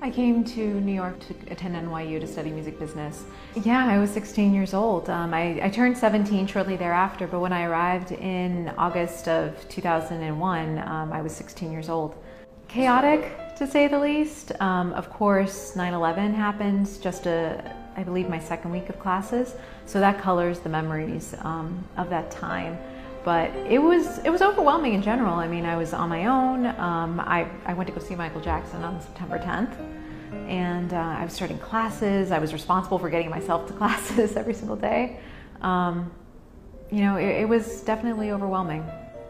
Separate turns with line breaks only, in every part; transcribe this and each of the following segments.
I came to New York to attend NYU to study music business. Yeah, I was 16 years old. I turned 17 shortly thereafter, but when I arrived in August of 2001, I was 16 years old. Chaotic, to say the least. Of course, 9/11 happened just I believe my second week of classes, so that colors the memories of that time. But it was overwhelming in general. I mean, I was on my own. I went to go see Michael Jackson on September 10th, and I was starting classes. I was responsible for getting myself to classes every single day. It was definitely overwhelming.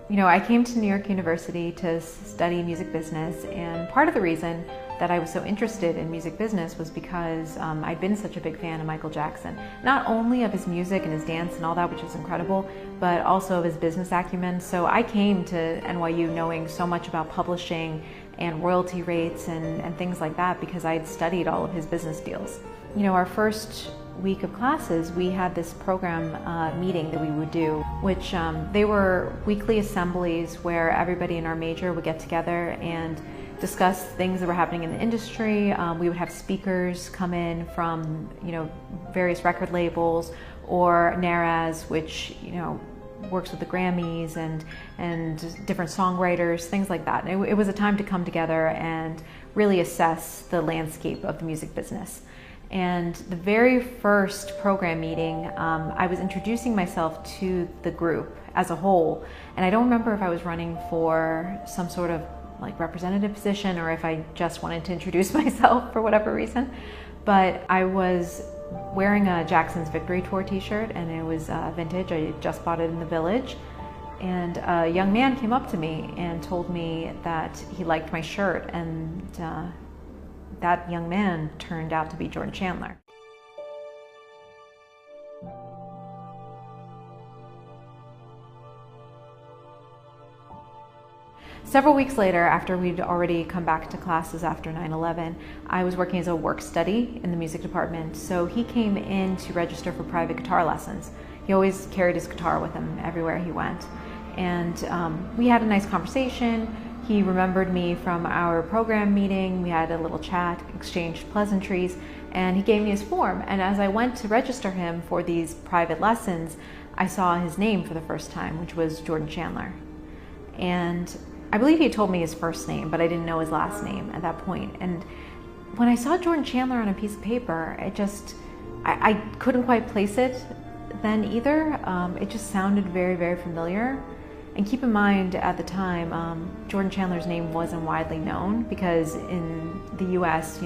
I came to New York University to study music business, and part of the reason that I was so interested in music business was because I'd been such a big fan of Michael Jackson. Not only of his music and his dance and all that, which was incredible, but also of his business acumen. So I came to NYU knowing so much about publishing and royalty rates and things like that because I had studied all of his business deals. Our first week of classes, we had this program meeting that we would do, which they were weekly assemblies where everybody in our major would get together and discuss things that were happening in the industry. We would have speakers come in from various record labels, or NARAS, which works with the Grammys and different songwriters, things like that. It was a time to come together and really assess the landscape of the music business. And the very first program meeting, I was introducing myself to the group as a whole. And I don't remember if I was running for some sort of representative position or if I just wanted to introduce myself for whatever reason. But I was wearing a Jackson's Victory Tour t-shirt, and it was vintage. I just bought it in the Village. And a young man came up to me and told me that he liked my shirt, and that young man turned out to be Jordan Chandler. Several weeks later, after we'd already come back to classes after 9/11, I was working as a work study in the music department, so he came in to register for private guitar lessons. He always carried his guitar with him everywhere he went. And we had a nice conversation. He remembered me from our program meeting. We had a little chat, exchanged pleasantries, and he gave me his form. And as I went to register him for these private lessons, I saw his name for the first time, which was Jordan Chandler. And I believe he had told me his first name, but I didn't know his last name at that point. And when I saw Jordan Chandler on a piece of paper, I couldn't quite place it then either. It just sounded very, very familiar. And keep in mind, at the time, Jordan Chandler's name wasn't widely known because in the US,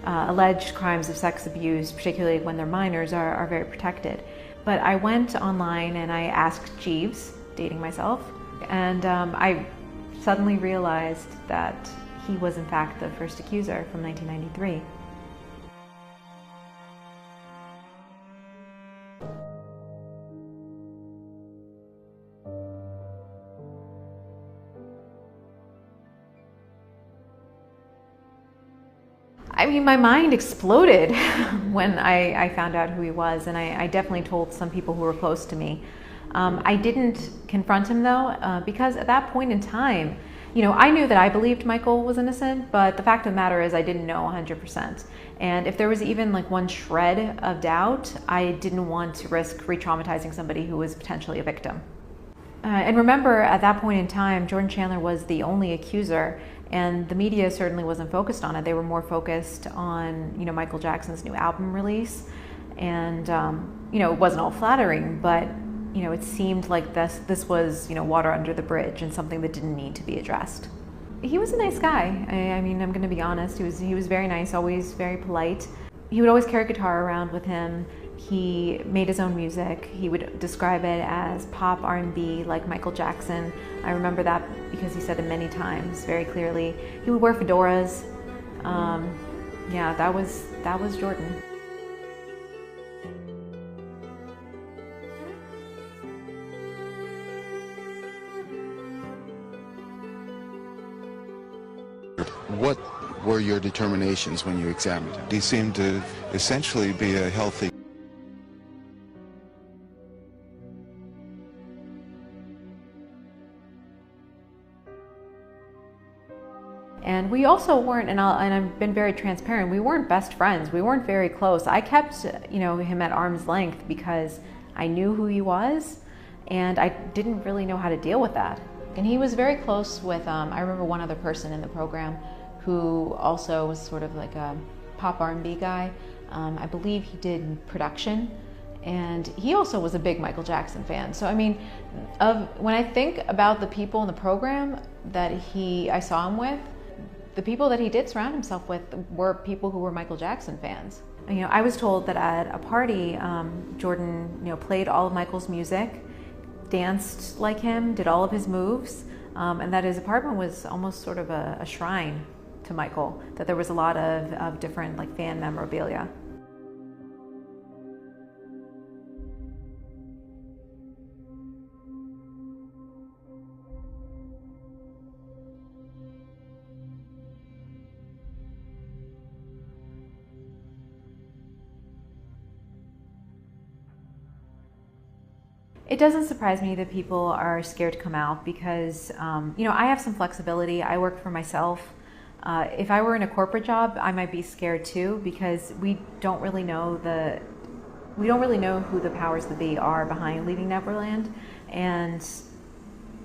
alleged crimes of sex abuse, particularly when they're minors, are very protected. But I went online and I asked Jeeves, dating myself, and I suddenly realized that he was in fact the first accuser from 1993. I mean, my mind exploded when I found out who he was, and I definitely told some people who were close to me. I didn't confront him though, because at that point in time, I knew that I believed Michael was innocent, but the fact of the matter is I didn't know 100%. And if there was even one shred of doubt, I didn't want to risk re-traumatizing somebody who was potentially a victim. And remember, at that point in time, Jordan Chandler was the only accuser, and the media certainly wasn't focused on it. They were more focused on, Michael Jackson's new album release. And, it wasn't all flattering, but, it seemed like this was, water under the bridge and something that didn't need to be addressed. He was a nice guy. I mean, I'm going to be honest. He was very nice, always very polite. He would always carry a guitar around with him. He made his own music. He would describe it as pop R&B like Michael Jackson. I remember that because he said it many times very clearly. He would wear fedoras. Yeah, that was Jordan.
What were your determinations when you examined him?
He seemed to essentially be a healthy
And we also weren't, and I've been very transparent, we weren't best friends. We weren't very close. I kept, him at arm's length because I knew who he was, and I didn't really know how to deal with that. And he was very close with, I remember one other person in the program who also was sort of like a pop R&B guy. I believe he did production, and he also was a big Michael Jackson fan. So I mean, when I think about the people in the program that I saw him with, the people that he did surround himself with were people who were Michael Jackson fans. I was told that at a party, Jordan, played all of Michael's music, danced like him, did all of his moves, and that his apartment was almost sort of a shrine to Michael, that there was a lot of different like fan memorabilia. It doesn't surprise me that people are scared to come out because, I have some flexibility. I work for myself. If I were in a corporate job, I might be scared too because we don't really know who the powers that be are behind Leaving Neverland. And,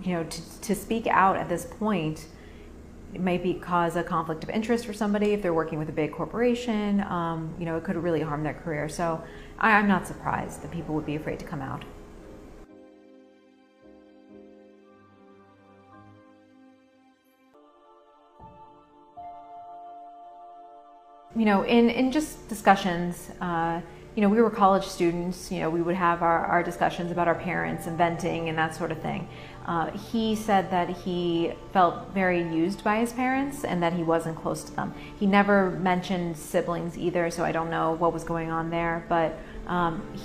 to speak out at this point, it might cause a conflict of interest for somebody if they're working with a big corporation. It could really harm their career. So I'm not surprised that people would be afraid to come out. In just discussions, we were college students, we would have our discussions about our parents and venting and that sort of thing. He said that he felt very used by his parents and that he wasn't close to them. He never mentioned siblings either, so I don't know what was going on there, but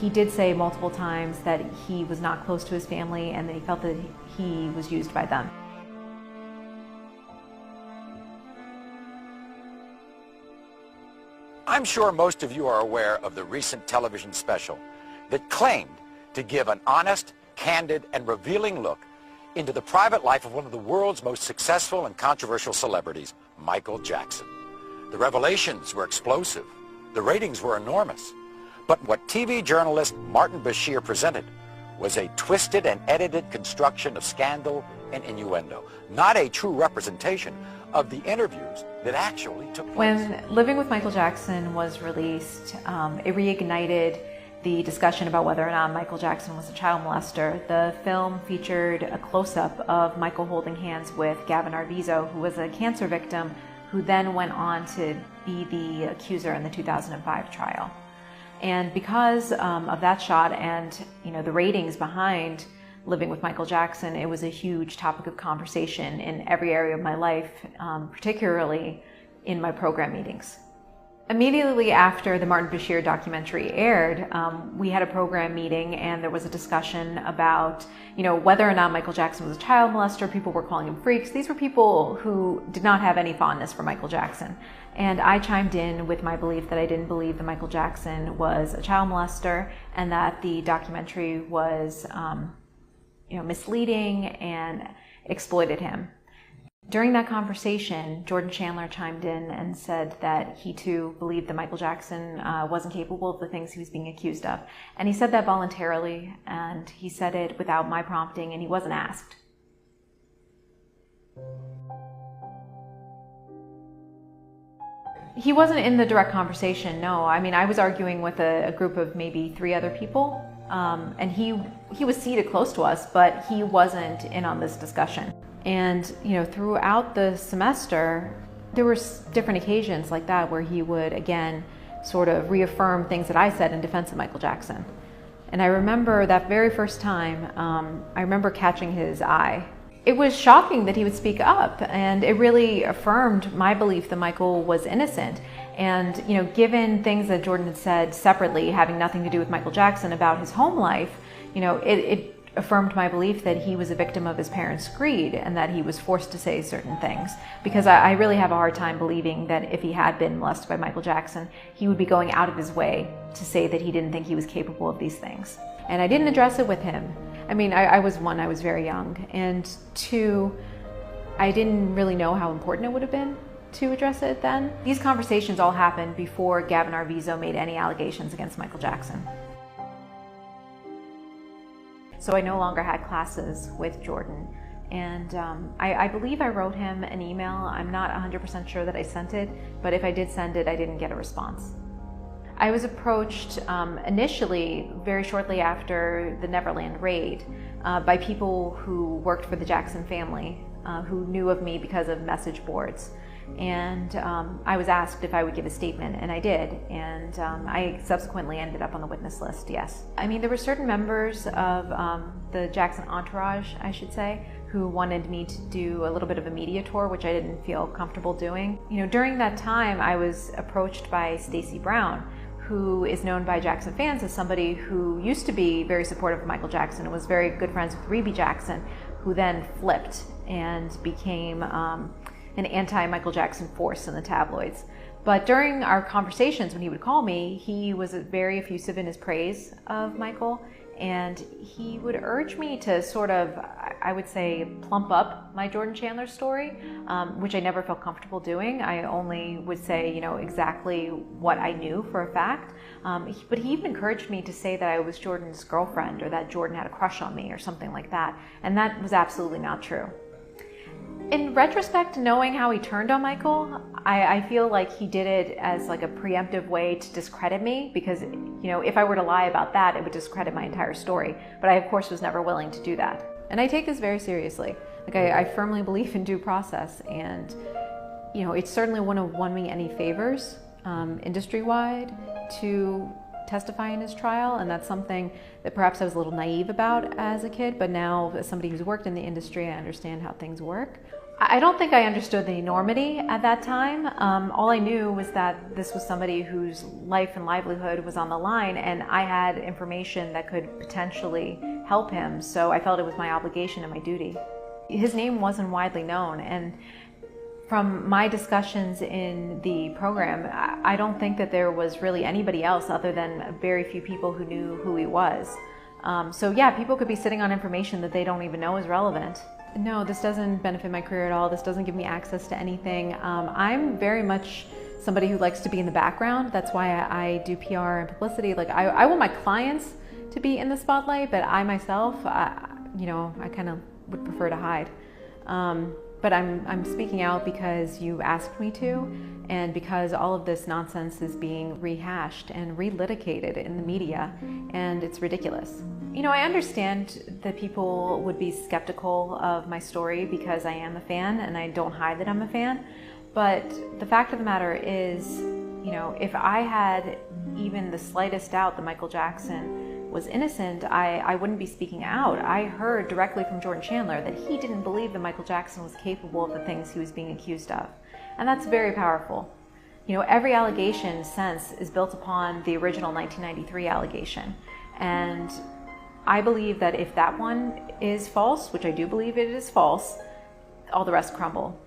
he did say multiple times that he was not close to his family and that he felt that he was used by them.
I'm sure most of you are aware of the recent television special that claimed to give an honest, candid, and revealing look into the private life of one of the world's most successful and controversial celebrities, Michael Jackson. The revelations were explosive. The ratings were enormous. But what TV journalist Martin Bashir presented was a twisted and edited construction of scandal and innuendo, not a true representation of the interviews that actually took place.
When Living with Michael Jackson was released, it reignited the discussion about whether or not Michael Jackson was a child molester. The film featured a close-up of Michael holding hands with Gavin Arvizo, who was a cancer victim, who then went on to be the accuser in the 2005 trial. And because of that shot and the ratings behind Living with Michael Jackson, it was a huge topic of conversation in every area of my life, particularly in my program meetings. Immediately after the Martin Bashir documentary aired, we had a program meeting and there was a discussion about, whether or not Michael Jackson was a child molester. People were calling him freaks. These were people who did not have any fondness for Michael Jackson. And I chimed in with my belief that I didn't believe that Michael Jackson was a child molester and that the documentary was misleading and exploited him. During that conversation, Jordan Chandler chimed in and said that he too believed that Michael Jackson wasn't capable of the things he was being accused of. And he said that voluntarily, and he said it without my prompting, and he wasn't asked. He wasn't in the direct conversation, no. I mean, I was arguing with a group of maybe 3 other people, and he was seated close to us, but he wasn't in on this discussion. And, throughout the semester, there were different occasions like that where he would, again, sort of reaffirm things that I said in defense of Michael Jackson. And I remember that very first time, I remember catching his eye. It was shocking that he would speak up, and it really affirmed my belief that Michael was innocent. And, given things that Jordan had said separately, having nothing to do with Michael Jackson about his home life, it affirmed my belief that he was a victim of his parents' greed and that he was forced to say certain things. Because I really have a hard time believing that if he had been molested by Michael Jackson, he would be going out of his way to say that he didn't think he was capable of these things. And I didn't address it with him. I mean, I was very young. And 2, I didn't really know how important it would have been to address it then. These conversations all happened before Gavin Arvizo made any allegations against Michael Jackson. So I no longer had classes with Jordan. And I believe I wrote him an email. I'm not 100% sure that I sent it, but if I did send it, I didn't get a response. I was approached initially, very shortly after the Neverland raid, by people who worked for the Jackson family, who knew of me because of message boards. And I was asked if I would give a statement, and I did. And I subsequently ended up on the witness list, yes. I mean, there were certain members of the Jackson entourage, I should say, who wanted me to do a little bit of a media tour, which I didn't feel comfortable doing. You know, during that time, I was approached by Stacey Brown, who is known by Jackson fans as somebody who used to be very supportive of Michael Jackson and was very good friends with Rebe Jackson, who then flipped and became an anti-Michael Jackson force in the tabloids. But during our conversations, when he would call me, he was very effusive in his praise of Michael, and he would urge me to sort of, I would say, plump up my Jordan Chandler story, which I never felt comfortable doing. I only would say, you know, exactly what I knew for a fact. But he even encouraged me to say that I was Jordan's girlfriend, or that Jordan had a crush on me, or something like that. And that was absolutely not true. In retrospect, knowing how he turned on Michael, I feel like he did it as like a preemptive way to discredit me, because, you know, if I were to lie about that, it would discredit my entire story. But I, of course, was never willing to do that. And I take this very seriously. Like, I firmly believe in due process, and, you know, it certainly wouldn't have won me any favors industry-wide to testify in his trial, and that's something that perhaps I was a little naive about as a kid, but now as somebody who's worked in the industry, I understand how things work. I don't think I understood the enormity at that time. All I knew was that this was somebody whose life and livelihood was on the line, and I had information that could potentially help him, so I felt it was my obligation and my duty. His name wasn't widely known, and from my discussions in the program, I don't think that there was really anybody else other than very few people who knew who he was. So yeah, people could be sitting on information that they don't even know is relevant. No, this doesn't benefit my career at all. This doesn't give me access to anything. I'm very much somebody who likes to be in the background. That's why I do PR and publicity. Like, I want my clients to be in the spotlight, but I myself, you know, I kind of would prefer to hide. But I'm speaking out because you asked me to, and because all of this nonsense is being rehashed and relitigated in the media, and it's ridiculous. You know, I understand that people would be skeptical of my story because I am a fan, and I don't hide that I'm a fan. But the fact of the matter is, you know, if I had even the slightest doubt that Michael Jackson was innocent, I wouldn't be speaking out. I heard directly from Jordan Chandler that he didn't believe that Michael Jackson was capable of the things he was being accused of. And that's very powerful. You know, every allegation since is built upon the original 1993 allegation. And I believe that if that one is false, which I do believe it is false, all the rest crumble.